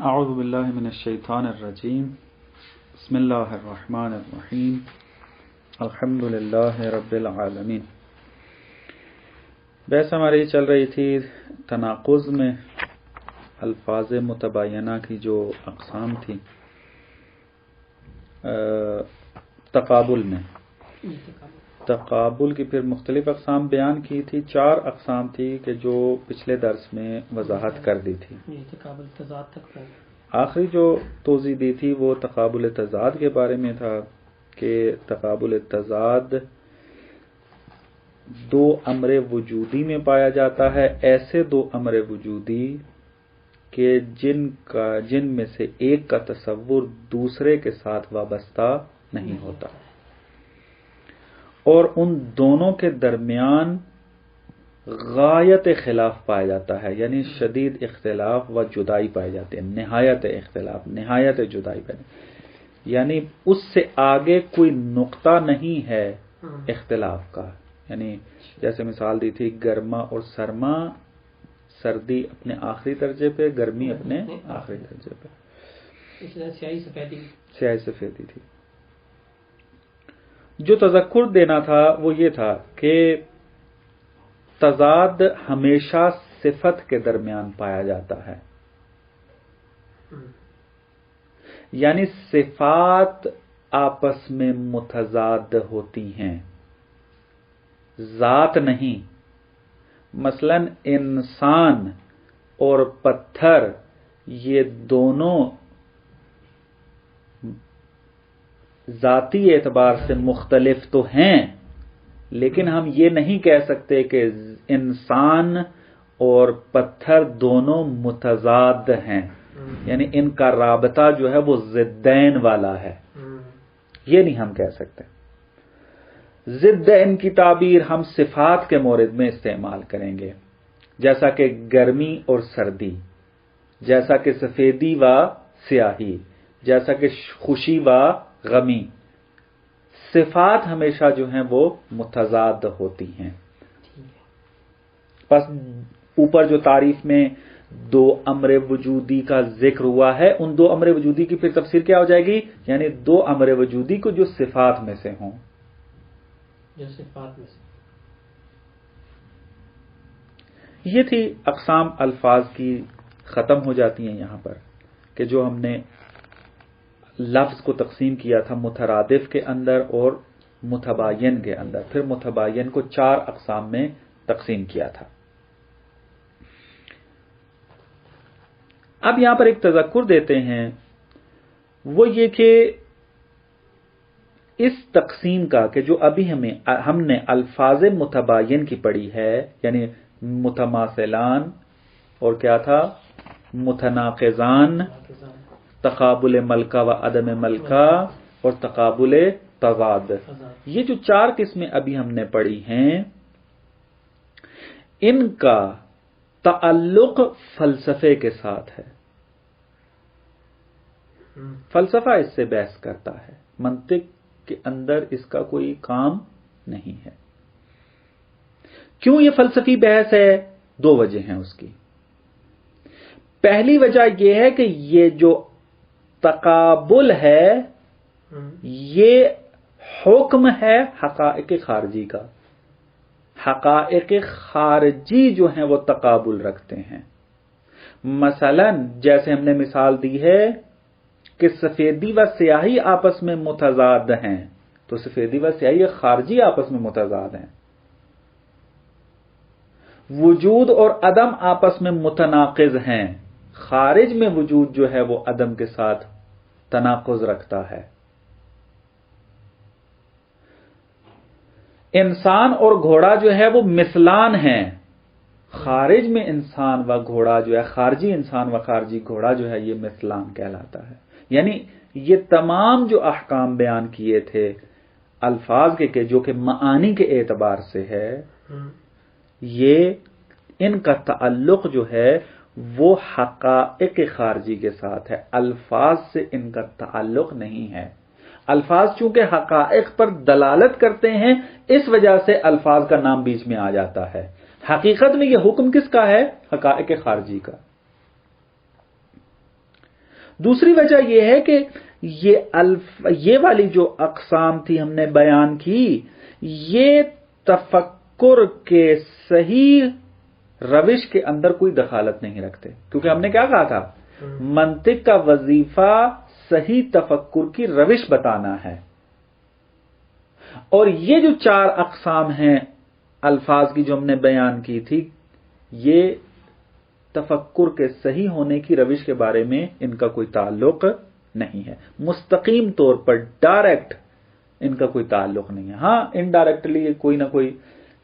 اعوذ باللہ من الشیطان الرجیم بسم اللہ الرحمن الرحیم الحمد للہ رب العالمین۔ بحث ہماری چل رہی تھی تناقض میں الفاظ متباینہ کی جو اقسام تھی تقابل میں، تقابل کی پھر مختلف اقسام بیان کی تھی، 4 اقسام تھی کہ جو پچھلے درس میں وضاحت کر دی تھی۔ تقابل تضاد تک آخری جو توضیح دی تھی وہ تقابل تضاد کے بارے میں تھا کہ تقابل تضاد 2 امر وجودی میں پایا جاتا ہے، ایسے 2 امر وجودی کہ جن میں سے ایک کا تصور دوسرے کے ساتھ وابستہ نہیں ہوتا، اور ان دونوں کے درمیان غایت خلاف پایا جاتا ہے، یعنی شدید اختلاف و جدائی پائی جاتی ہے، نہایت اختلاف، نہایت جدائی پائی جاتی ہے، یعنی اس سے آگے کوئی نقطہ نہیں ہے اختلاف کا۔ یعنی جیسے مثال دی تھی گرما اور سرما، سردی اپنے آخری درجے پہ، گرمی اپنے آخری درجے پہ، سیاہی سفیدی تھی۔ جو تذکر دینا تھا وہ یہ تھا کہ تضاد ہمیشہ صفت کے درمیان پایا جاتا ہے، یعنی صفات آپس میں متضاد ہوتی ہیں، ذات نہیں۔ مثلا انسان اور پتھر یہ دونوں ذاتی اعتبار سے مختلف تو ہیں، لیکن ہم یہ نہیں کہہ سکتے کہ انسان اور پتھر دونوں متضاد ہیں، یعنی ان کا رابطہ جو ہے وہ ضدین والا ہے، یہ نہیں ہم کہہ سکتے۔ ضدین کی تعبیر ہم صفات کے مورد میں استعمال کریں گے، جیسا کہ گرمی اور سردی، جیسا کہ سفیدی و سیاہی، جیسا کہ خوشی و غمی۔ صفات ہمیشہ جو ہیں وہ متضاد ہوتی ہیں۔ پس اوپر جو تعریف میں 2 امر وجودی کا ذکر ہوا ہے، ان 2 امر وجودی کی پھر تفسیر کیا ہو جائے گی؟ یعنی 2 امر وجودی کو جو صفات میں سے ہوں، یہ تھی اقسام الفاظ کی، ختم ہو جاتی ہیں یہاں پر کہ جو ہم نے لفظ کو تقسیم کیا تھا مترادف کے اندر اور متباین کے اندر، پھر متباین کو 4 اقسام میں تقسیم کیا تھا۔ اب یہاں پر ایک تذکر دیتے ہیں، وہ یہ کہ اس تقسیم کا کہ جو ابھی ہم نے الفاظ متباین کی پڑھی ہے، یعنی متماثلان اور کیا تھا، متناقضان، تقابل ملکہ و عدم ملکہ اور تقابل تضاد، یہ جو 4 قسمیں ابھی ہم نے پڑھی ہیں، ان کا تعلق فلسفے کے ساتھ ہے۔ فلسفہ اس سے بحث کرتا ہے، منطق کے اندر اس کا کوئی کام نہیں ہے۔ کیوں یہ فلسفی بحث ہے؟ 2 وجہ ہیں اس کی۔ پہلی وجہ یہ ہے کہ یہ جو تقابل ہے یہ حکم ہے حقائق خارجی کا، حقائق خارجی جو ہیں وہ تقابل رکھتے ہیں۔ مثلا جیسے ہم نے مثال دی ہے کہ سفیدی و سیاہی آپس میں متضاد ہیں، تو سفیدی و سیاہی خارجی آپس میں متضاد ہیں۔ وجود اور عدم آپس میں متناقض ہیں، خارج میں وجود جو ہے وہ عدم کے ساتھ تناقض رکھتا ہے۔ انسان اور گھوڑا جو ہے وہ مثلان ہیں، خارج میں انسان و گھوڑا جو ہے، خارجی انسان و خارجی گھوڑا جو ہے یہ مثلان کہلاتا ہے۔ یعنی یہ تمام جو احکام بیان کیے تھے الفاظ کے جو کہ معانی کے اعتبار سے ہے، یہ ان کا تعلق جو ہے وہ حقائق خارجی کے ساتھ ہے، الفاظ سے ان کا تعلق نہیں ہے۔ الفاظ چونکہ حقائق پر دلالت کرتے ہیں، اس وجہ سے الفاظ کا نام بیچ میں آ جاتا ہے۔ حقیقت میں یہ حکم کس کا ہے؟ حقائق خارجی کا۔ دوسری وجہ یہ ہے کہ یہ والی جو اقسام تھی ہم نے بیان کی، یہ تفکر کے صحیح روش کے اندر کوئی دخالت نہیں رکھتے، کیونکہ ہم نے کیا کہا تھا، منطق کا وظیفہ صحیح تفکر کی روش بتانا ہے، اور یہ جو 4 اقسام ہیں الفاظ کی جو ہم نے بیان کی تھی، یہ تفکر کے صحیح ہونے کی روش کے بارے میں ان کا کوئی تعلق نہیں ہے، مستقیم طور پر ڈائریکٹ ان کا کوئی تعلق نہیں ہے، ہاں انڈائریکٹلی کوئی نہ کوئی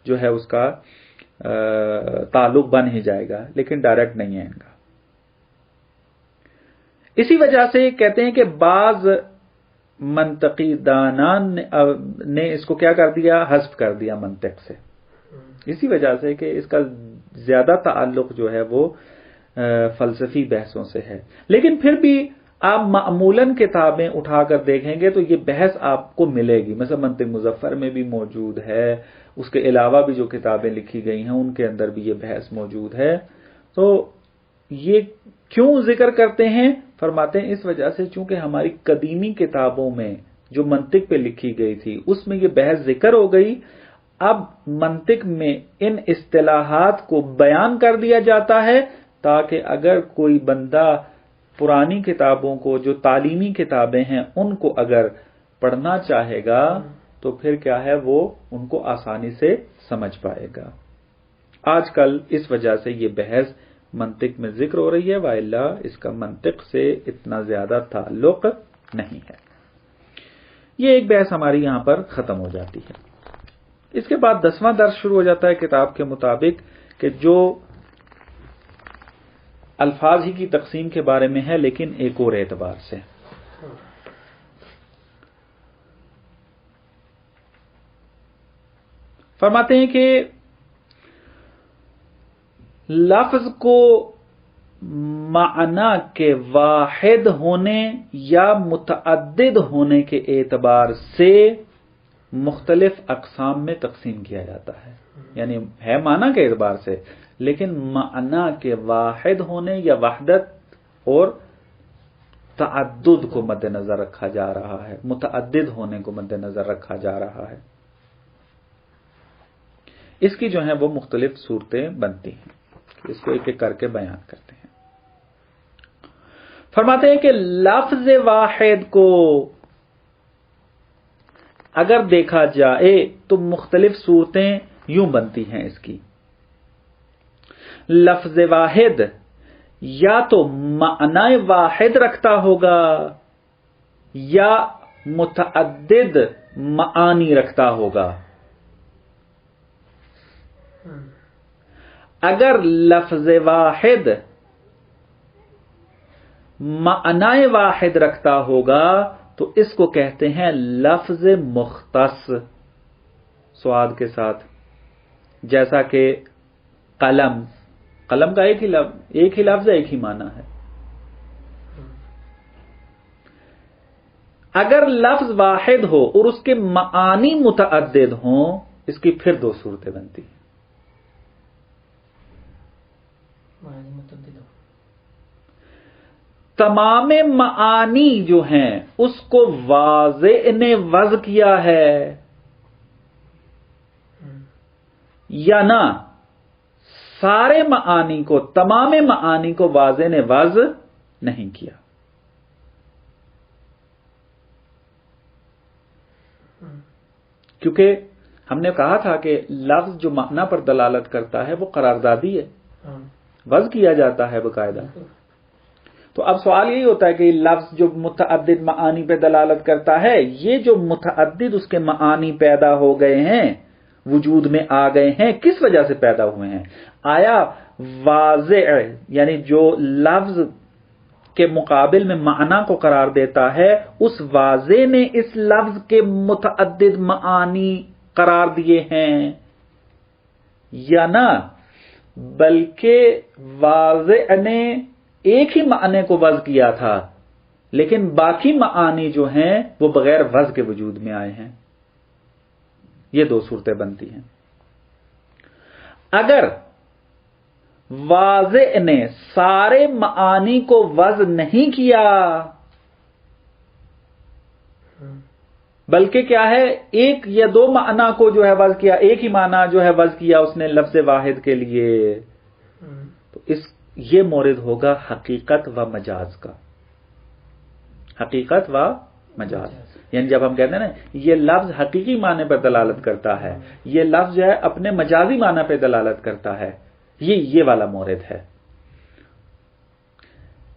جو ہے اس کا تعلق بن ہی جائے گا، لیکن ڈائریکٹ نہیں ہے ان کا۔ اسی وجہ سے کہتے ہیں کہ بعض منطقی دانان نے اس کو کیا کر دیا، حذف کر دیا منطق سے، اسی وجہ سے کہ اس کا زیادہ تعلق جو ہے وہ فلسفی بحثوں سے ہے۔ لیکن پھر بھی آپ معمولاً کتابیں اٹھا کر دیکھیں گے تو یہ بحث آپ کو ملے گی، مثلا منطق مظفر میں بھی موجود ہے، اس کے علاوہ بھی جو کتابیں لکھی گئی ہیں ان کے اندر بھی یہ بحث موجود ہے۔ تو یہ کیوں ذکر کرتے ہیں؟ فرماتے ہیں اس وجہ سے چونکہ ہماری قدیمی کتابوں میں جو منطق پہ لکھی گئی تھی اس میں یہ بحث ذکر ہو گئی، اب منطق میں ان اصطلاحات کو بیان کر دیا جاتا ہے تاکہ اگر کوئی بندہ پرانی کتابوں کو جو تعلیمی کتابیں ہیں ان کو اگر پڑھنا چاہے گا تو پھر کیا ہے وہ ان کو آسانی سے سمجھ پائے گا۔ آج کل اس وجہ سے یہ بحث منطق میں ذکر ہو رہی ہے، وإلا اس کا منطق سے اتنا زیادہ تعلق نہیں ہے۔ یہ ایک بحث ہماری یہاں پر ختم ہو جاتی ہے۔ اس کے بعد 10واں درس شروع ہو جاتا ہے کتاب کے مطابق کہ جو الفاظ ہی کی تقسیم کے بارے میں ہے لیکن ایک اور اعتبار سے۔ فرماتے ہیں کہ لفظ کو معنی کے واحد ہونے یا متعدد ہونے کے اعتبار سے مختلف اقسام میں تقسیم کیا جاتا ہے، یعنی ہے معنی کے اعتبار سے لیکن معنی کے واحد ہونے یا وحدت اور تعدد کو مد نظر رکھا جا رہا ہے، متعدد ہونے کو مد نظر رکھا جا رہا ہے۔ اس کی جو ہیں وہ مختلف صورتیں بنتی ہیں، اس کو ایک ایک کر کے بیان کرتے ہیں۔ فرماتے ہیں کہ لفظ واحد کو اگر دیکھا جائے تو مختلف صورتیں یوں بنتی ہیں اس کی۔ لفظ واحد یا تو معنی واحد رکھتا ہوگا یا متعدد معانی رکھتا ہوگا۔ اگر لفظ واحد معنی واحد رکھتا ہوگا تو اس کو کہتے ہیں لفظ مختص سواد کے ساتھ، جیسا کہ قلم، قلم کا ایک ہی لفظ ہے، ایک ہی معنی ہے۔ اگر لفظ واحد ہو اور اس کے معانی متعدد ہوں، اس کی پھر 2 صورتیں بنتی ہیں۔ تمام معانی جو ہیں اس کو واضح نے وضع کیا ہے یا نہ، سارے معانی کو، تمام معانی کو واضح نے وضع نہیں کیا۔ کیونکہ ہم نے کہا تھا کہ لفظ جو معنی پر دلالت کرتا ہے وہ قراردادی ہے، وضع کیا جاتا ہے باقاعدہ۔ تو اب سوال یہی ہوتا ہے کہ لفظ جو متعدد معانی پہ دلالت کرتا ہے، یہ جو متعدد اس کے معانی پیدا ہو گئے ہیں، وجود میں آ گئے ہیں، کس وجہ سے پیدا ہوئے ہیں؟ آیا واضح یعنی جو لفظ کے مقابل میں معنی کو قرار دیتا ہے، اس واضح نے اس لفظ کے متعدد معانی قرار دیے ہیں یا نہ، بلکہ واضح نے ایک ہی معنی کو وضع کیا تھا لیکن باقی معانی جو ہیں وہ بغیر وضع کے وجود میں آئے ہیں۔ یہ 2 صورتیں بنتی ہیں۔ اگر واضح نے سارے معانی کو وضع نہیں کیا، بلکہ کیا ہے، ایک یا دو معنی کو جو ہے وضع کیا، ایک ہی معنی جو ہے وضع کیا اس نے لفظ واحد کے لیے. تو یہ مورد ہوگا حقیقت و مجاز کا. حقیقت و مجاز، یعنی جب ہم کہتے ہیں نا یہ لفظ حقیقی معنی پر دلالت کرتا ہے، یہ لفظ جو ہے اپنے مجازی معنی پہ دلالت کرتا ہے، یہ والا مورد ہے.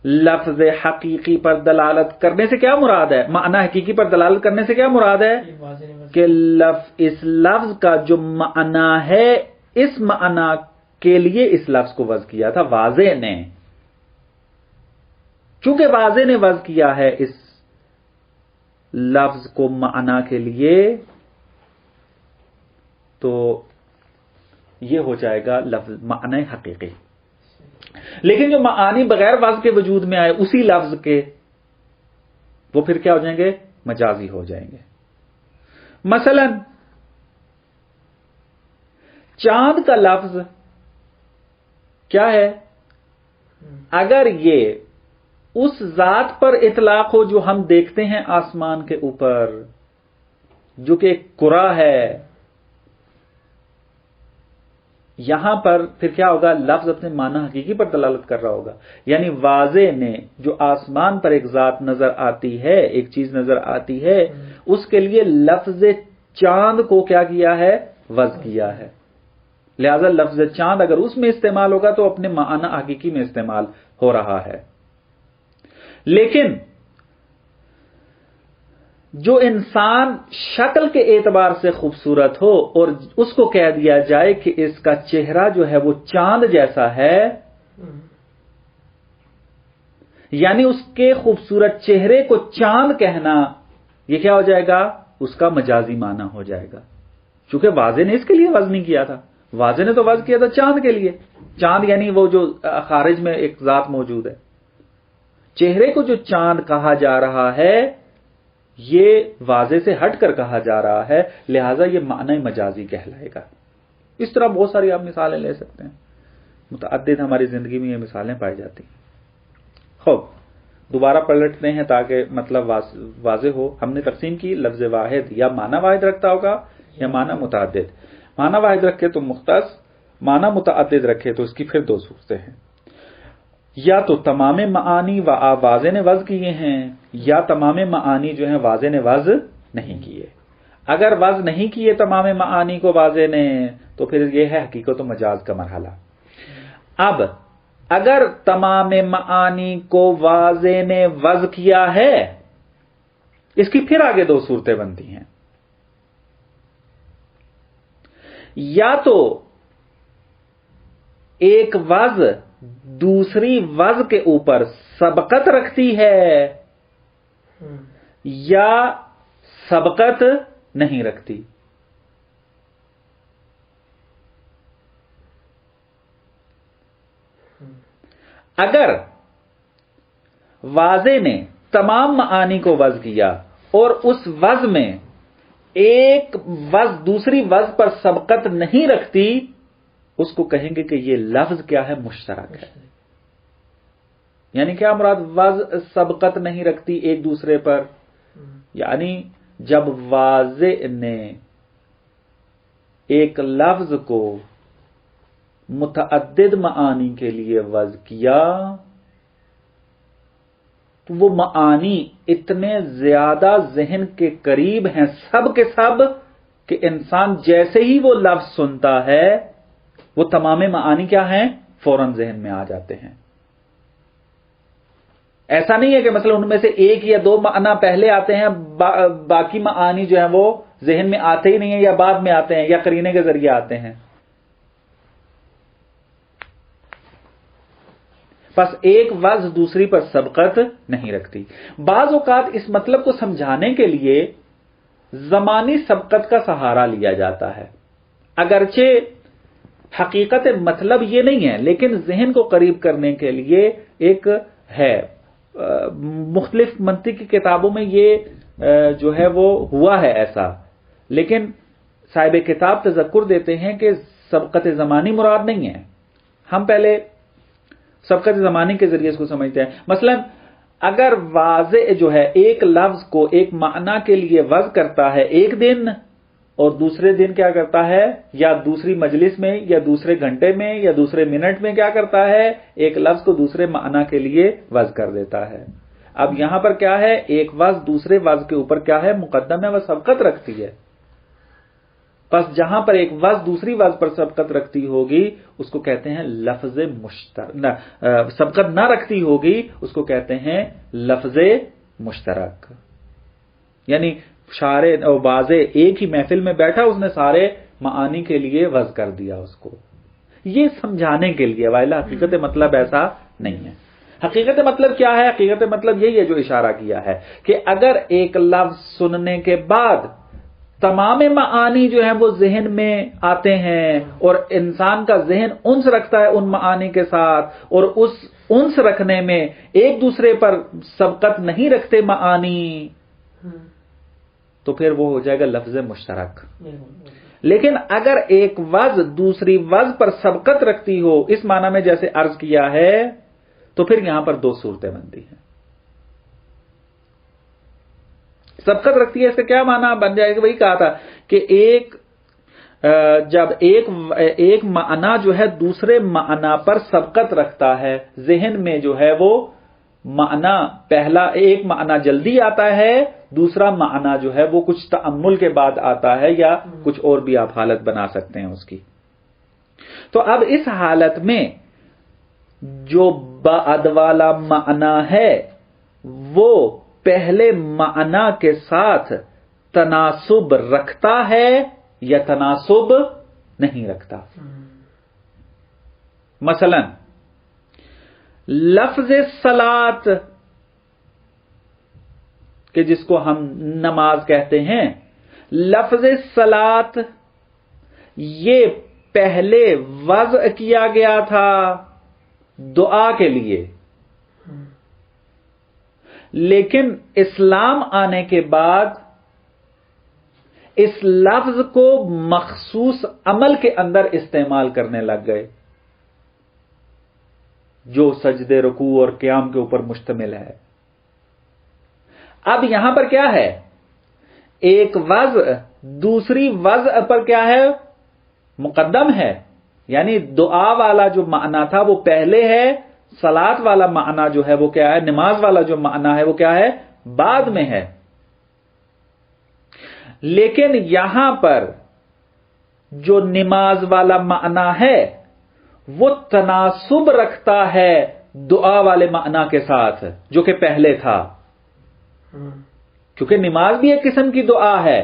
لفظ حقیقی پر دلالت کرنے سے کیا مراد ہے؟ معنی حقیقی پر دلالت کرنے سے کیا مراد ہے کہ اس لفظ کا جو معنی ہے، اس معنی کے لیے اس لفظ کو وضع کیا تھا واضح نے. چونکہ واضح نے وضع کیا ہے اس لفظ کو معنی کے لیے، تو یہ ہو جائے گا لفظ معنی حقیقی. لیکن جو معانی بغیر وضع کے وجود میں آئے اسی لفظ کے، وہ پھر کیا ہو جائیں گے؟ مجازی ہو جائیں گے. مثلا چاند کا لفظ کیا ہے؟ اگر یہ اس ذات پر اطلاق ہو جو ہم دیکھتے ہیں آسمان کے اوپر، جو کہ ایک کرہ ہے، یہاں پر پھر کیا ہوگا؟ لفظ اپنے معنی حقیقی پر دلالت کر رہا ہوگا. یعنی واضح نے جو آسمان پر ایک ذات نظر آتی ہے، ایک چیز نظر آتی ہے، اس کے لیے لفظ چاند کو کیا کیا ہے؟ وضع کیا ہے. لہذا لفظ چاند اگر اس میں استعمال ہوگا تو اپنے معنی حقیقی میں استعمال ہو رہا ہے. لیکن جو انسان شکل کے اعتبار سے خوبصورت ہو اور اس کو کہہ دیا جائے کہ اس کا چہرہ جو ہے وہ چاند جیسا ہے، یعنی اس کے خوبصورت چہرے کو چاند کہنا، یہ کیا ہو جائے گا؟ اس کا مجازی معنی ہو جائے گا. چونکہ واضح نے اس کے لیے وضع نہیں کیا تھا، واضح نے تو وضع کیا تھا چاند کے لیے. چاند یعنی وہ جو خارج میں ایک ذات موجود ہے. چہرے کو جو چاند کہا جا رہا ہے یہ واضح سے ہٹ کر کہا جا رہا ہے، لہذا یہ معنی مجازی کہلائے گا. اس طرح بہت ساری آپ مثالیں لے سکتے ہیں، متعدد ہماری زندگی میں یہ مثالیں پائی جاتی ہیں. خوب دوبارہ پلٹتے ہیں تاکہ مطلب واضح ہو. ہم نے تقسیم کی لفظ واحد یا معنی واحد رکھتا ہوگا یا معنی متعدد. معنی واحد رکھے تو مختص، معنی متعدد رکھے تو اس کی پھر دو صورتیں ہیں. یا تو تمام معانی واضح نے وضع کیے ہیں، یا تمام معانی جو ہیں واضح نے وضع نہیں کیے. اگر وضع نہیں کیے تمام معانی کو واضح نے، تو پھر یہ ہے حقیقت و مجاز کا مرحلہ. اب اگر تمام معانی کو واضح نے وضع کیا ہے، اس کی پھر آگے دو صورتیں بنتی ہیں. یا تو ایک وضع دوسری وضع کے اوپر سبقت رکھتی ہے، یا سبقت نہیں رکھتی. اگر واضح نے تمام معانی کو وضع کیا اور اس وضع میں ایک وضع دوسری وضع پر سبقت نہیں رکھتی، اس کو کہیں گے کہ یہ لفظ کیا ہے؟ مشترک ہے. یعنی کیا مراد وضع سبقت نہیں رکھتی ایک دوسرے پر؟ یعنی جب واضح نے ایک لفظ کو متعدد معانی کے لیے وضع کیا تو وہ معانی اتنے زیادہ ذہن کے قریب ہیں سب کے سب کہ انسان جیسے ہی وہ لفظ سنتا ہے وہ تمام معانی کیا ہیں؟ فوراً ذہن میں آ جاتے ہیں. ایسا نہیں ہے کہ مثلا ان میں سے ایک یا دو معنی پہلے آتے ہیں، باقی معانی جو ہیں وہ ذہن میں آتے ہی نہیں ہیں، یا بعد میں آتے ہیں، یا قرینے کے ذریعے آتے ہیں. بس ایک وضع دوسری پر سبقت نہیں رکھتی. بعض اوقات اس مطلب کو سمجھانے کے لیے زمانی سبقت کا سہارا لیا جاتا ہے. اگرچہ حقیقت مطلب یہ نہیں ہے، لیکن ذہن کو قریب کرنے کے لیے ایک ہے. مختلف منطق کی کتابوں میں یہ جو ہے وہ ہوا ہے ایسا، لیکن صاحب کتاب تذکر دیتے ہیں کہ سبقت زمانی مراد نہیں ہے. ہم پہلے سبقت زمانی کے ذریعے اس کو سمجھتے ہیں. مثلا اگر واضح جو ہے ایک لفظ کو ایک معنی کے لیے وضع کرتا ہے ایک دن اور دوسرے دن کیا کرتا ہے، یا دوسری مجلس میں یا دوسرے گھنٹے میں یا دوسرے منٹ میں کیا کرتا ہے، ایک لفظ کو دوسرے معنی کے لیے وضع کر دیتا ہے. اب یہاں پر کیا ہے، ایک وضع دوسرے وضع کے اوپر کیا ہے، مقدم ہے، وہ سبقت رکھتی ہے. پس جہاں پر ایک وضع دوسری وضع پر سبقت رکھتی ہوگی اس کو کہتے ہیں لفظ مشترک. سبقت نہ رکھتی ہوگی اس کو کہتے ہیں لفظ مشترک. یعنی شارح اور واضح ایک ہی محفل میں بیٹھا، اس نے سارے معانی کے لیے وضع کر دیا اس کو، یہ سمجھانے کے لیے. وائلا حقیقت مطلب ایسا نہیں ہے. حقیقت مطلب کیا ہے؟ حقیقت مطلب یہی ہے جو اشارہ کیا ہے کہ اگر ایک لفظ سننے کے بعد تمام معانی جو ہیں وہ ذہن میں آتے ہیں اور انسان کا ذہن انس رکھتا ہے ان معانی کے ساتھ، اور اس انس رکھنے میں ایک دوسرے پر سبقت نہیں رکھتے معانی، تو پھر وہ ہو جائے گا لفظ مشترک. لیکن اگر ایک وضع دوسری وضع پر سبقت رکھتی ہو، اس معنی میں جیسے عرض کیا ہے، تو پھر یہاں پر دو صورتیں بنتی ہیں. سبقت رکھتی ہے اس کا کیا معنی بن جائے گا؟ وہی کہا تھا کہ جب ایک معنی جو ہے دوسرے معنی پر سبقت رکھتا ہے، ذہن میں جو ہے وہ معنی پہلا ایک معنی جلدی آتا ہے، دوسرا معنی جو ہے وہ کچھ تأمل کے بعد آتا ہے، یا کچھ اور بھی آپ حالت بنا سکتے ہیں اس کی. تو اب اس حالت میں جو بعد والا معنی ہے وہ پہلے معنی کے ساتھ تناسب رکھتا ہے یا تناسب نہیں رکھتا. مثلا لفظ صلاۃ کہ جس کو ہم نماز کہتے ہیں، لفظ صلاۃ یہ پہلے وضع کیا گیا تھا دعا کے لیے، لیکن اسلام آنے کے بعد اس لفظ کو مخصوص عمل کے اندر استعمال کرنے لگ گئے جو سجدے، رکوع اور قیام کے اوپر مشتمل ہے. اب یہاں پر کیا ہے، ایک وضع دوسری وضع پر کیا ہے، مقدم ہے. یعنی دعا والا جو معنی تھا وہ پہلے ہے، صلاۃ والا معنی جو ہے وہ کیا ہے، نماز والا جو معنی ہے وہ کیا ہے، بعد میں ہے. لیکن یہاں پر جو نماز والا معنی ہے وہ تناسب رکھتا ہے دعا والے معنی کے ساتھ جو کہ پہلے تھا، کیونکہ نماز بھی ایک قسم کی دعا ہے،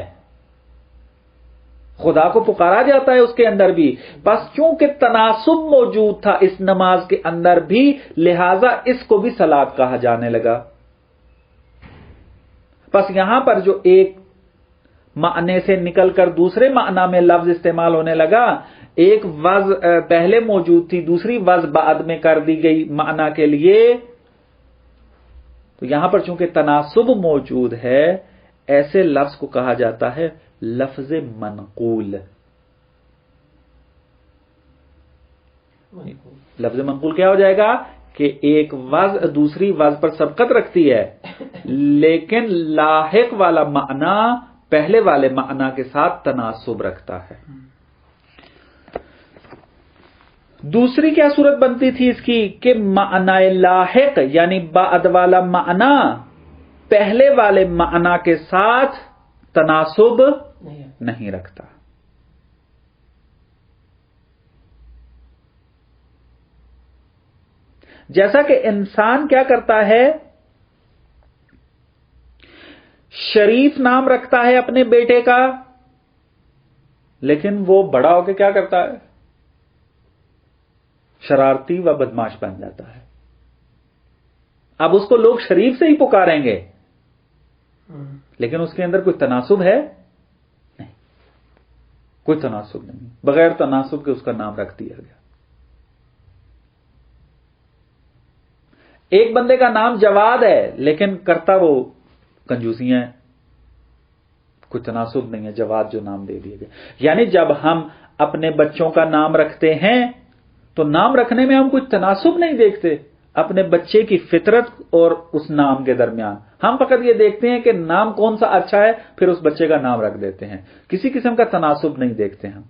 خدا کو پکارا جاتا ہے اس کے اندر بھی. بس چونکہ تناسب موجود تھا اس نماز کے اندر بھی، لہذا اس کو بھی صلاۃ کہا جانے لگا. بس یہاں پر جو ایک معنی سے نکل کر دوسرے معنی میں لفظ استعمال ہونے لگا، ایک وضع پہلے موجود تھی، دوسری وضع بعد میں کر دی گئی معنی کے لیے، تو یہاں پر چونکہ تناسب موجود ہے، ایسے لفظ کو کہا جاتا ہے لفظ منقول. لفظ منقول کیا ہو جائے گا کہ ایک وضع دوسری وضع پر سبقت رکھتی ہے، لیکن لاحق والا معنی پہلے والے معنی کے ساتھ تناسب رکھتا ہے. دوسری کیا صورت بنتی تھی اس کی کہ معنی لاحق یعنی بعد والا معنی پہلے والے معنی کے ساتھ تناسب نہیں رکھتا. جیسا کہ انسان کیا کرتا ہے، شریف نام رکھتا ہے اپنے بیٹے کا، لیکن وہ بڑا ہو کے کیا کرتا ہے، شرارتی و بدماش بن جاتا ہے. اب اس کو لوگ شریف سے ہی پکاریں گے، لیکن اس کے اندر کوئی تناسب ہے نہیں، کوئی تناسب نہیں، بغیر تناسب کے اس کا نام رکھ دیا گیا. ایک بندے کا نام جواد ہے لیکن کرتا وہ کنجوسیاں ہیں، کوئی تناسب نہیں ہے، جواد جو نام دے دیا گیا. یعنی جب ہم اپنے بچوں کا نام رکھتے ہیں تو نام رکھنے میں ہم کوئی تناسب نہیں دیکھتے اپنے بچے کی فطرت اور اس نام کے درمیان. ہم فقط یہ دیکھتے ہیں کہ نام کون سا اچھا ہے، پھر اس بچے کا نام رکھ دیتے ہیں. کسی قسم کا تناسب نہیں دیکھتے ہم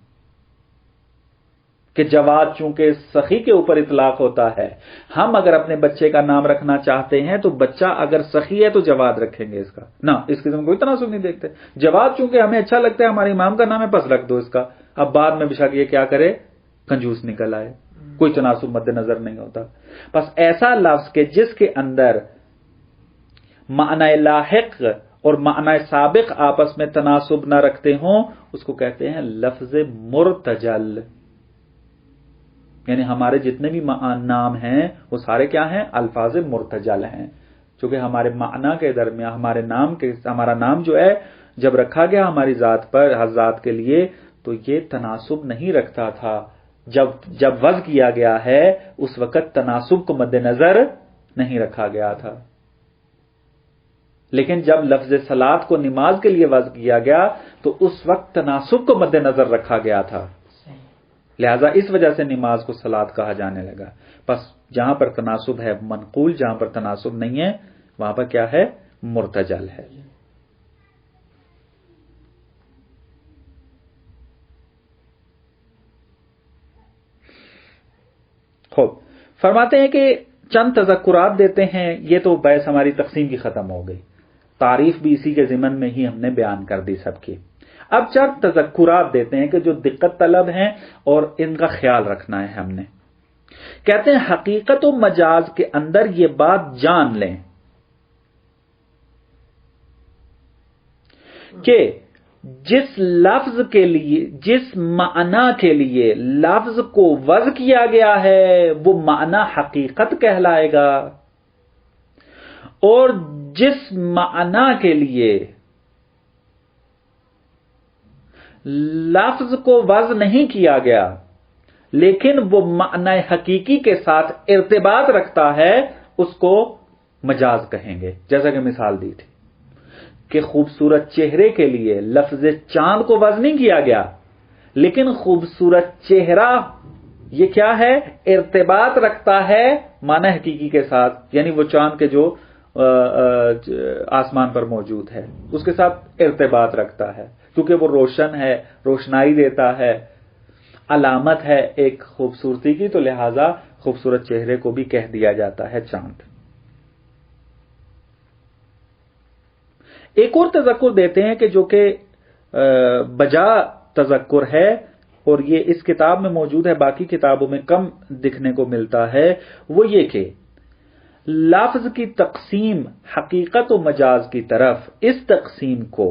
کہ جواد چونکہ سخی کے اوپر اطلاق ہوتا ہے، ہم اگر اپنے بچے کا نام رکھنا چاہتے ہیں تو بچہ اگر سخی ہے تو جواد رکھیں گے اس کا. نہ، اس قسم کا کوئی تناسب نہیں دیکھتے. جواد چونکہ ہمیں اچھا لگتا ہے، ہمارے امام کا نام ہے، بس رکھ دو اس کا. اب بعد میں بشک یہ کیا کرے، کنجوس نکل آئے. کوئی تناسب مد نظر نہیں ہوتا. بس ایسا لفظ کہ جس کے اندر معنی لاحق اور معنی سابق آپس میں تناسب نہ رکھتے ہوں، اس کو کہتے ہیں لفظ مرتجل. یعنی ہمارے جتنے بھی نام ہیں وہ سارے کیا ہیں؟ الفاظ مرتجل ہیں. چونکہ ہمارے معنی کے درمیان ہمارا نام جو ہے جب رکھا گیا ہماری ذات پر، ہر ذات کے لیے، تو یہ تناسب نہیں رکھتا تھا. جب وضع کیا گیا ہے اس وقت تناسب کو مد نظر نہیں رکھا گیا تھا. لیکن جب لفظ صلاۃ کو نماز کے لیے وضع کیا گیا تو اس وقت تناسب کو مد نظر رکھا گیا تھا. لہذا اس وجہ سے نماز کو صلاۃ کہا جانے لگا. بس جہاں پر تناسب ہے منقول، جہاں پر تناسب نہیں ہے وہاں پر کیا ہے؟ مرتجل ہے. خوب، فرماتے ہیں کہ چند تذکرات دیتے ہیں. یہ تو بحث ہماری تقسیم کی ختم ہو گئی، تعریف بھی اسی کے ضمن میں ہی ہم نے بیان کر دی سب کی. اب چند تذکرات دیتے ہیں کہ جو دقت طلب ہیں اور ان کا خیال رکھنا ہے ہم نے. کہتے ہیں حقیقت و مجاز کے اندر یہ بات جان لیں کہ جس لفظ کے لیے، جس معنی کے لیے لفظ کو وضع کیا گیا ہے وہ معنی حقیقت کہلائے گا، اور جس معنی کے لیے لفظ کو وضع نہیں کیا گیا لیکن وہ معنی حقیقی کے ساتھ ارتباط رکھتا ہے اس کو مجاز کہیں گے. جیسا کہ مثال دی تھی کہ خوبصورت چہرے کے لیے لفظ چاند کو وضع نہیں کیا گیا لیکن خوبصورت چہرہ یہ کیا ہے؟ ارتباط رکھتا ہے معنی حقیقی کے ساتھ. یعنی وہ چاند کے جو آسمان پر موجود ہے اس کے ساتھ ارتباط رکھتا ہے کیونکہ وہ روشن ہے، روشنائی دیتا ہے، علامت ہے ایک خوبصورتی کی، تو لہذا خوبصورت چہرے کو بھی کہہ دیا جاتا ہے چاند. ایک اور تذکر دیتے ہیں کہ جو کہ بجا تذکر ہے اور یہ اس کتاب میں موجود ہے، باقی کتابوں میں کم دکھنے کو ملتا ہے. وہ یہ کہ لفظ کی تقسیم حقیقت و مجاز کی طرف، اس تقسیم کو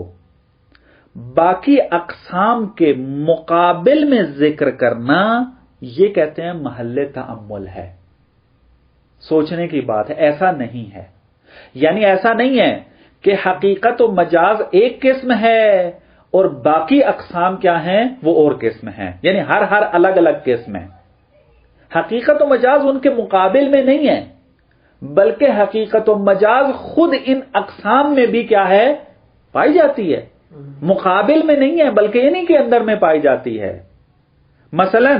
باقی اقسام کے مقابل میں ذکر کرنا، یہ کہتے ہیں محل تأمل ہے، سوچنے کی بات ہے. ایسا نہیں ہے، یعنی ایسا نہیں ہے کہ حقیقت و مجاز ایک قسم ہے اور باقی اقسام کیا ہیں وہ اور قسم ہیں، یعنی ہر الگ الگ قسم ہے. حقیقت و مجاز ان کے مقابل میں نہیں ہے، بلکہ حقیقت و مجاز خود ان اقسام میں بھی کیا ہے؟ پائی جاتی ہے. مقابل میں نہیں ہے بلکہ انہی کے اندر میں پائی جاتی ہے. مثلا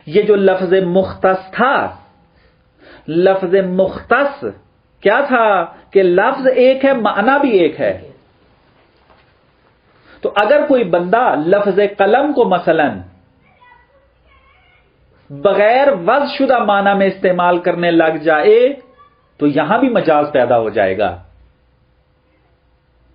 یہ جو لفظ مختص تھا، لفظ مختص کیا تھا کہ لفظ ایک ہے معنی بھی ایک ہے. تو اگر کوئی بندہ لفظ قلم کو مثلا بغیر وضع شدہ معنی میں استعمال کرنے لگ جائے تو یہاں بھی مجاز پیدا ہو جائے گا.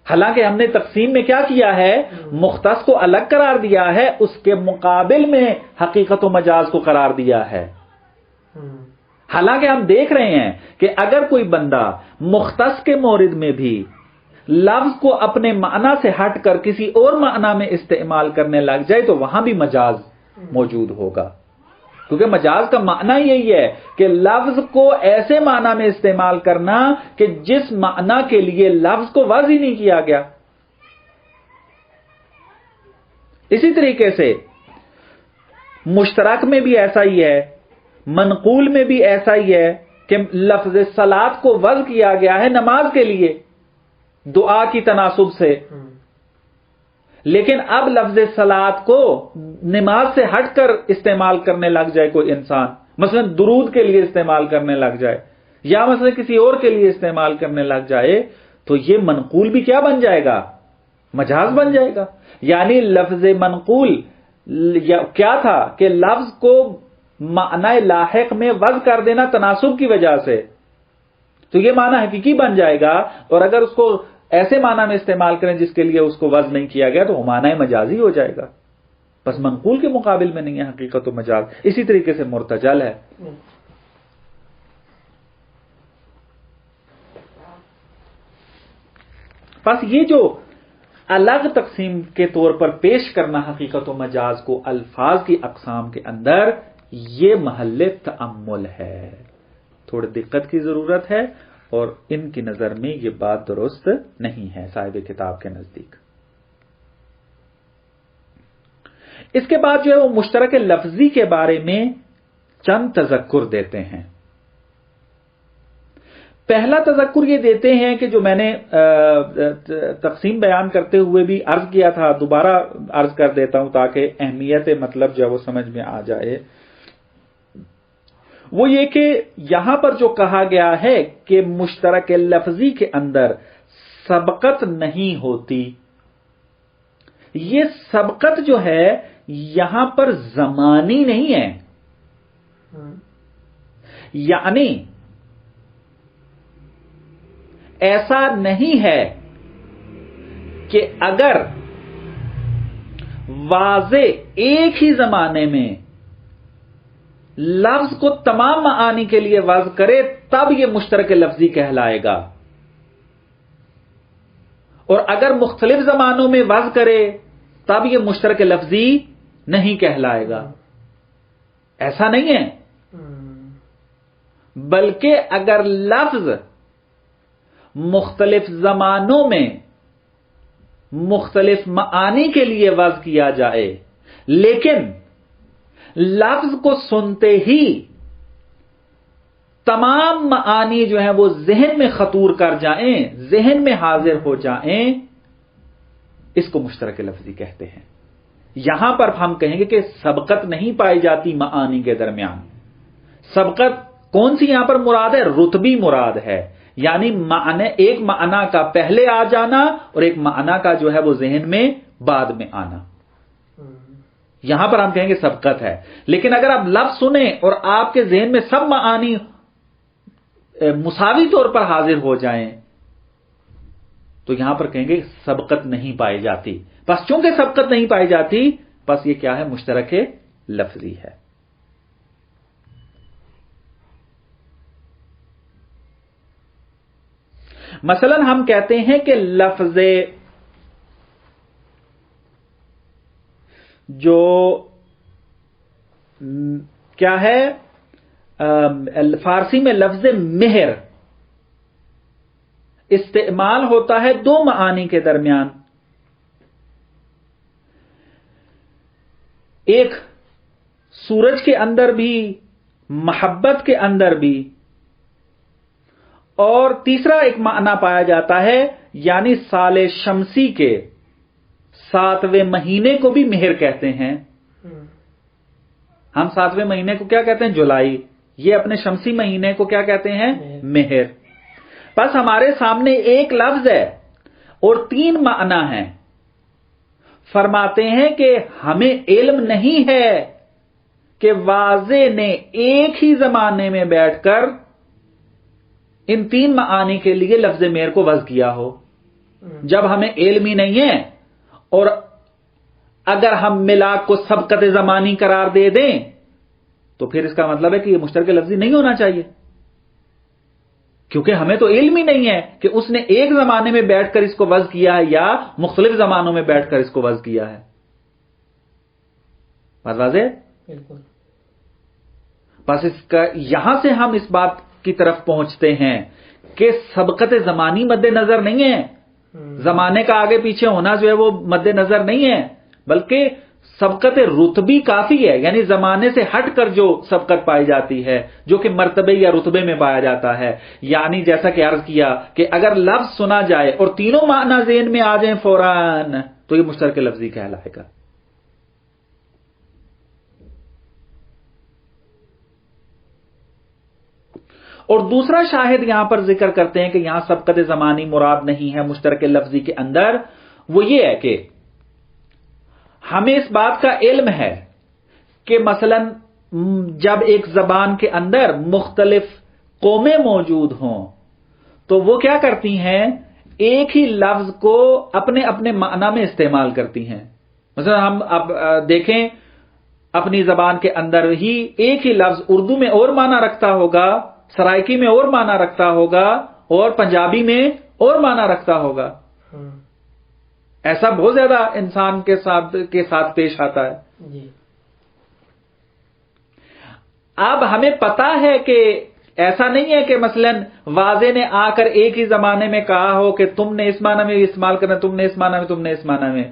حالانکہ ہم نے تقسیم میں کیا کیا ہے؟ مختص کو الگ قرار دیا ہے، اس کے مقابل میں حقیقت و مجاز کو قرار دیا ہے. حالانکہ ہم دیکھ رہے ہیں کہ اگر کوئی بندہ مختص کے مورد میں بھی لفظ کو اپنے معنی سے ہٹ کر کسی اور معنی میں استعمال کرنے لگ جائے تو وہاں بھی مجاز موجود ہوگا، کیونکہ مجاز کا معنی یہی ہے کہ لفظ کو ایسے معنی میں استعمال کرنا کہ جس معنی کے لیے لفظ کو واضح نہیں کیا گیا. اسی طریقے سے مشترک میں بھی ایسا ہی ہے، منقول میں بھی ایسا ہی ہے کہ لفظ صلاۃ کو وضع کیا گیا ہے نماز کے لیے دعا کی تناسب سے، لیکن اب لفظ صلاۃ کو نماز سے ہٹ کر استعمال کرنے لگ جائے کوئی انسان، مثلا درود کے لیے استعمال کرنے لگ جائے یا مثلا کسی اور کے لیے استعمال کرنے لگ جائے، تو یہ منقول بھی کیا بن جائے گا؟ مجاز بن جائے گا۔ یعنی لفظ منقول کیا تھا کہ لفظ کو معنی لاحق میں وضع کر دینا تناسب کی وجہ سے، تو یہ معنی حقیقی بن جائے گا، اور اگر اس کو ایسے معنی میں استعمال کریں جس کے لیے اس کو وضع نہیں کیا گیا تو وہ معنی مجازی ہو جائے گا، بس منقول کے مقابل میں نہیں ہے حقیقت و مجاز۔ اسی طریقے سے مرتجل ہے۔ بس یہ جو الگ تقسیم کے طور پر پیش کرنا حقیقت و مجاز کو الفاظ کی اقسام کے اندر، یہ محل تأمل ہے، تھوڑی دقت کی ضرورت ہے، اور ان کی نظر میں یہ بات درست نہیں ہے صاحب کتاب کے نزدیک۔ اس کے بعد جو ہے وہ مشترک لفظی کے بارے میں چند تذکر دیتے ہیں۔ پہلا تذکر یہ دیتے ہیں کہ جو میں نے تقسیم بیان کرتے ہوئے بھی عرض کیا تھا، دوبارہ عرض کر دیتا ہوں تاکہ اہمیت مطلب جو ہے وہ سمجھ میں آ جائے، وہ یہ کہ یہاں پر جو کہا گیا ہے کہ مشترک لفظی کے اندر سبقت نہیں ہوتی، یہ سبقت جو ہے یہاں پر زمانی نہیں ہے، یعنی ایسا نہیں ہے کہ اگر واضح ایک ہی زمانے میں لفظ کو تمام معانی کے لیے وضع کرے تب یہ مشترک لفظی کہلائے گا، اور اگر مختلف زمانوں میں وضع کرے تب یہ مشترک لفظی نہیں کہلائے گا۔ ایسا نہیں ہے، بلکہ اگر لفظ مختلف زمانوں میں مختلف معانی کے لیے وضع کیا جائے، لیکن لفظ کو سنتے ہی تمام معانی جو ہیں وہ ذہن میں خطور کر جائیں، ذہن میں حاضر ہو جائیں، اس کو مشترک لفظی کہتے ہیں۔ یہاں پر ہم کہیں گے کہ سبقت نہیں پائی جاتی معانی کے درمیان۔ سبقت کون سی یہاں پر مراد ہے؟ رتبی مراد ہے، یعنی معنی ایک معنی کا پہلے آ جانا اور ایک معنی کا جو ہے وہ ذہن میں بعد میں آنا، یہاں پر ہم کہیں گے سبقت ہے۔ لیکن اگر آپ لفظ سنیں اور آپ کے ذہن میں سب معانی مساوی طور پر حاضر ہو جائیں تو یہاں پر کہیں گے سبقت نہیں پائی جاتی۔ بس چونکہ سبقت نہیں پائی جاتی، بس یہ کیا ہے؟ مشترک لفظی ہے۔ مثلا ہم کہتے ہیں کہ لفظ جو کیا ہے، فارسی میں لفظ مہر استعمال ہوتا ہے دو معانی کے درمیان، ایک سورج کے اندر بھی، محبت کے اندر بھی، اور تیسرا ایک معنی پایا جاتا ہے، یعنی سال شمسی کے 7ویں مہینے کو بھی مہر کہتے ہیں۔ ہم 7ویں مہینے کو کیا کہتے ہیں؟ جولائی۔ یہ اپنے شمسی مہینے کو کیا کہتے ہیں؟ مہر۔ بس ہمارے سامنے ایک لفظ ہے اور 3 معنی ہیں۔ فرماتے ہیں کہ ہمیں علم نہیں ہے کہ واضح نے ایک ہی زمانے میں بیٹھ کر ان 3 معانی کے لیے لفظ مہر کو وضع کیا ہو۔ جب ہمیں علم ہی نہیں ہے، اور اگر ہم ملاق کو سبقت زمانی قرار دے دیں تو پھر اس کا مطلب ہے کہ یہ مشترک لفظی نہیں ہونا چاہیے، کیونکہ ہمیں تو علم ہی نہیں ہے کہ اس نے ایک زمانے میں بیٹھ کر اس کو وضع کیا ہے یا مختلف زمانوں میں بیٹھ کر اس کو وضع کیا ہے۔ بات واضح؟ بالکل۔ بس اس کا یہاں سے ہم اس بات کی طرف پہنچتے ہیں کہ سبقت زمانی مد نظر نہیں ہے، زمانے کا آگے پیچھے ہونا جو ہے وہ مد نظر نہیں ہے، بلکہ سبقت رتبی کافی ہے، یعنی زمانے سے ہٹ کر جو سبقت پائی جاتی ہے، جو کہ مرتبے یا رتبے میں پایا جاتا ہے. یعنی جیسا کہ عرض کیا کہ اگر لفظ سنا جائے اور تینوں معنی ذہن میں آ جائیں فوراً تو یہ مشترک لفظی کہلائے گا. اور دوسرا شاہد یہاں پر ذکر کرتے ہیں کہ یہاں سبقت زمانی مراد نہیں ہے مشترک لفظی کے اندر، وہ یہ ہے کہ ہمیں اس بات کا علم ہے کہ مثلا جب ایک زبان کے اندر مختلف قومیں موجود ہوں تو وہ کیا کرتی ہیں، ایک ہی لفظ کو اپنے اپنے معنی میں استعمال کرتی ہیں. مثلا ہم اب دیکھیں اپنی زبان کے اندر ہی ایک ہی لفظ اردو میں اور معنی رکھتا ہوگا، سرائکی میں اور معنی رکھتا ہوگا، اور پنجابی میں اور معنی رکھتا ہوگا. ایسا بہت زیادہ انسان کے ساتھ پیش آتا ہے. جی. اب ہمیں پتا ہے کہ ایسا نہیں ہے کہ مثلا واضح نے آ کر ایک ہی زمانے میں کہا ہو کہ تم نے اس معنی میں استعمال کرنا، تم نے اس معنی میں، تم نے اس معنی میں،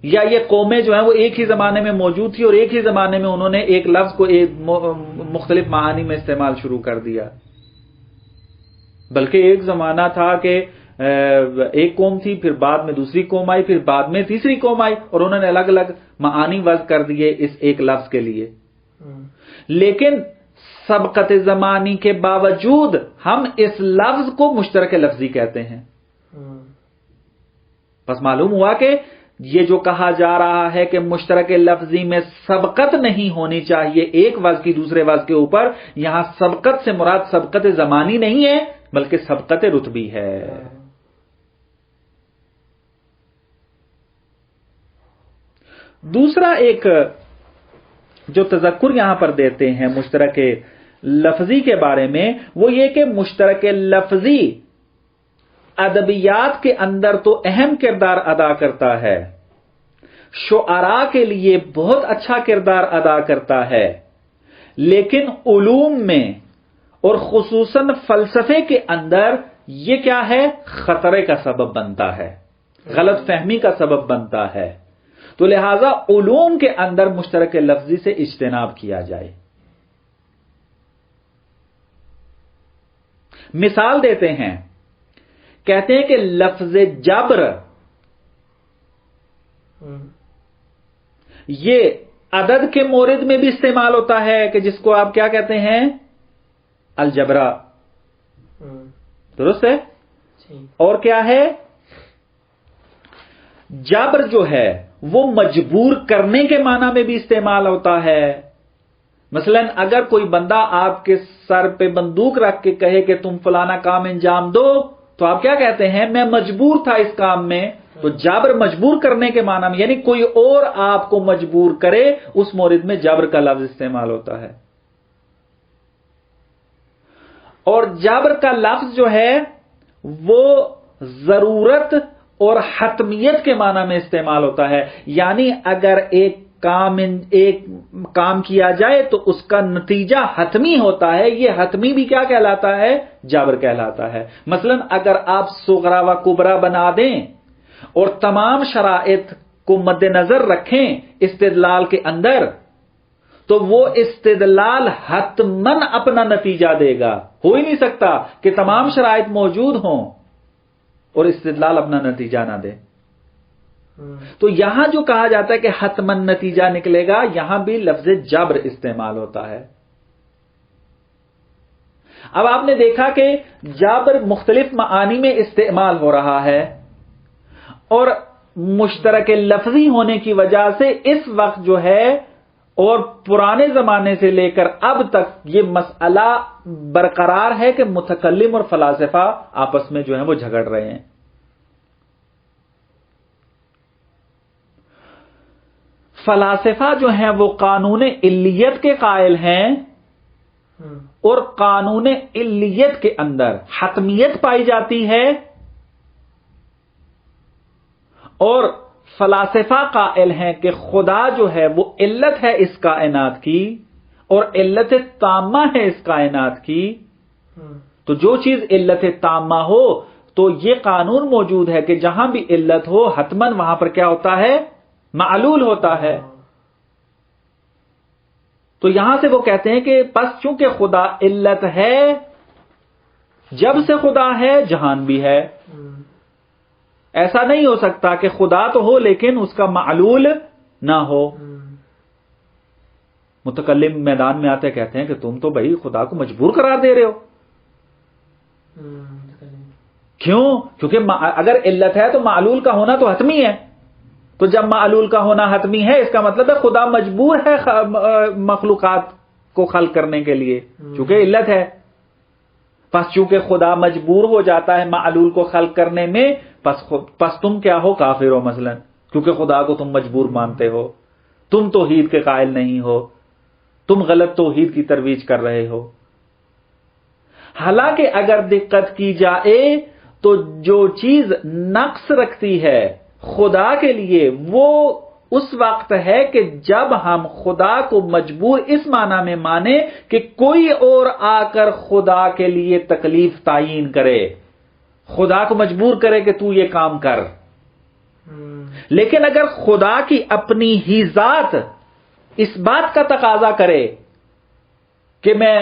یا یہ قومیں جو ہیں وہ ایک ہی زمانے میں موجود تھی اور ایک ہی زمانے میں انہوں نے ایک لفظ کو ایک مختلف معانی میں استعمال شروع کر دیا. بلکہ ایک زمانہ تھا کہ ایک قوم تھی، پھر بعد میں دوسری قوم آئی، پھر بعد میں تیسری قوم آئی، اور انہوں نے الگ الگ معانی وضع کر دیے اس ایک لفظ کے لیے. لیکن سبقت زمانی کے باوجود ہم اس لفظ کو مشترک لفظی کہتے ہیں. بس معلوم ہوا کہ یہ جو کہا جا رہا ہے کہ مشترک لفظی میں سبقت نہیں ہونی چاہیے ایک وضع کی دوسرے وضع کے اوپر، یہاں سبقت سے مراد سبقت زمانی نہیں ہے بلکہ سبقت رتبی ہے. دوسرا ایک جو تذکر یہاں پر دیتے ہیں مشترک لفظی کے بارے میں، وہ یہ کہ مشترک لفظی ادبیات کے اندر تو اہم کردار ادا کرتا ہے، شعراء کے لیے بہت اچھا کردار ادا کرتا ہے، لیکن علوم میں اور خصوصاً فلسفے کے اندر یہ کیا ہے، خطرے کا سبب بنتا ہے، غلط فہمی کا سبب بنتا ہے. تو لہذا علوم کے اندر مشترک لفظی سے اجتناب کیا جائے. مثال دیتے ہیں، کہتے ہیں کہ لفظ جبر یہ عدد کے مورد میں بھی استعمال ہوتا ہے کہ جس کو آپ کیا کہتے ہیں، الجبرا. درست ہے؟ اور کیا ہے، جبر جو ہے وہ مجبور کرنے کے معنی میں بھی استعمال ہوتا ہے. مثلا اگر کوئی بندہ آپ کے سر پہ بندوق رکھ کے کہے کہ تم فلانا کام انجام دو، تو آپ کیا کہتے ہیں، میں مجبور تھا اس کام میں. تو جبر مجبور کرنے کے معنی میں، یعنی کوئی اور آپ کو مجبور کرے، اس مورد میں جبر کا لفظ استعمال ہوتا ہے. اور جبر کا لفظ جو ہے وہ ضرورت اور حتمیت کے معنی میں استعمال ہوتا ہے. یعنی اگر ایک کام کیا جائے تو اس کا نتیجہ حتمی ہوتا ہے، یہ حتمی بھی کیا کہلاتا ہے، جبر کہلاتا ہے. مثلا اگر آپ صغرا و کبرا بنا دیں اور تمام شرائط کو مد نظر رکھیں استدلال کے اندر، تو وہ استدلال حتماً اپنا نتیجہ دے گا. ہو ہی نہیں سکتا کہ تمام شرائط موجود ہوں اور استدلال اپنا نتیجہ نہ دے. تو یہاں جو کہا جاتا ہے کہ حتماً نتیجہ نکلے گا، یہاں بھی لفظ جبر استعمال ہوتا ہے. اب آپ نے دیکھا کہ جبر مختلف معانی میں استعمال ہو رہا ہے، اور مشترک لفظی ہونے کی وجہ سے اس وقت جو ہے اور پرانے زمانے سے لے کر اب تک یہ مسئلہ برقرار ہے کہ متکلم اور فلاسفہ آپس میں جو ہیں وہ جھگڑ رہے ہیں. فلاسفہ جو ہیں وہ قانون علیت کے قائل ہیں، اور قانون علیت کے اندر حتمیت پائی جاتی ہے، اور فلاسفہ قائل ہیں کہ خدا جو ہے وہ علت ہے اس کائنات کی، اور علت تامہ ہے اس کائنات کی. تو جو چیز علت تامہ ہو تو یہ قانون موجود ہے کہ جہاں بھی علت ہو حتماً وہاں پر کیا ہوتا ہے، معلول ہوتا ہے. تو یہاں سے وہ کہتے ہیں کہ پس چونکہ خدا علت ہے، جب سے خدا ہے جہان بھی ہے. ایسا نہیں ہو سکتا کہ خدا تو ہو لیکن اس کا معلول نہ ہو. متکلم میدان میں آتے کہتے ہیں کہ تم تو بھائی خدا کو مجبور قرار دے رہے ہو. کیوں؟ کیونکہ اگر علت ہے تو معلول کا ہونا تو حتمی ہے. تو جب معلول کا ہونا حتمی ہے اس کا مطلب ہے خدا مجبور ہے مخلوقات کو خلق کرنے کے لیے، چونکہ علت ہے. پس چونکہ خدا مجبور ہو جاتا ہے معلول کو خلق کرنے میں، پس تم کیا ہو؟ کافر ہو مثلا، کیونکہ خدا کو تم مجبور مانتے ہو. تم توحید کے قائل نہیں ہو، تم غلط توحید کی ترویج کر رہے ہو. حالانکہ اگر دقت کی جائے تو جو چیز نقص رکھتی ہے خدا کے لیے وہ اس وقت ہے کہ جب ہم خدا کو مجبور اس معنی میں مانیں کہ کوئی اور آ کر خدا کے لیے تکلیف تعین کرے، خدا کو مجبور کرے کہ تو یہ کام کر. لیکن اگر خدا کی اپنی ہی ذات اس بات کا تقاضا کرے کہ میں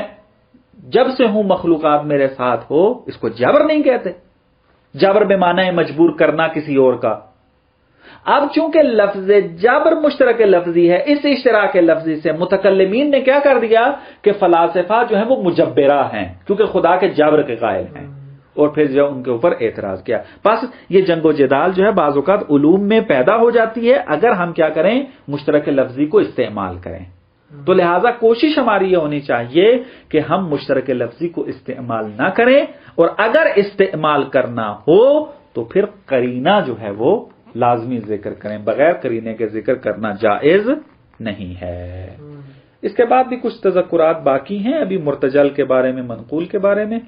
جب سے ہوں مخلوقات میرے ساتھ ہو، اس کو جبر نہیں کہتے. جبر بے معنی ہے مجبور کرنا کسی اور کا. اب چونکہ لفظ جبر مشترک لفظی ہے، اس اشتراک لفظی سے متکلمین نے کیا کر دیا کہ فلاسفہ جو ہیں وہ مجبرہ ہیں کیونکہ خدا کے جبر کے قائل ہیں، اور پھر جو ان کے اوپر اعتراض کیا. بس یہ جنگ و جدال جو ہے بعض اوقات علوم میں پیدا ہو جاتی ہے اگر ہم کیا کریں، مشترک لفظی کو استعمال کریں. تو لہٰذا کوشش ہماری یہ ہونی چاہیے کہ ہم مشترک لفظی کو استعمال نہ کریں، اور اگر استعمال کرنا ہو تو پھر قرینہ جو ہے وہ لازمی ذکر کریں، بغیر قرینے کے ذکر کرنا جائز نہیں ہے. اس کے بعد بھی کچھ تذکرات باقی ہیں ابھی مرتجل کے بارے میں، منقول کے بارے میں.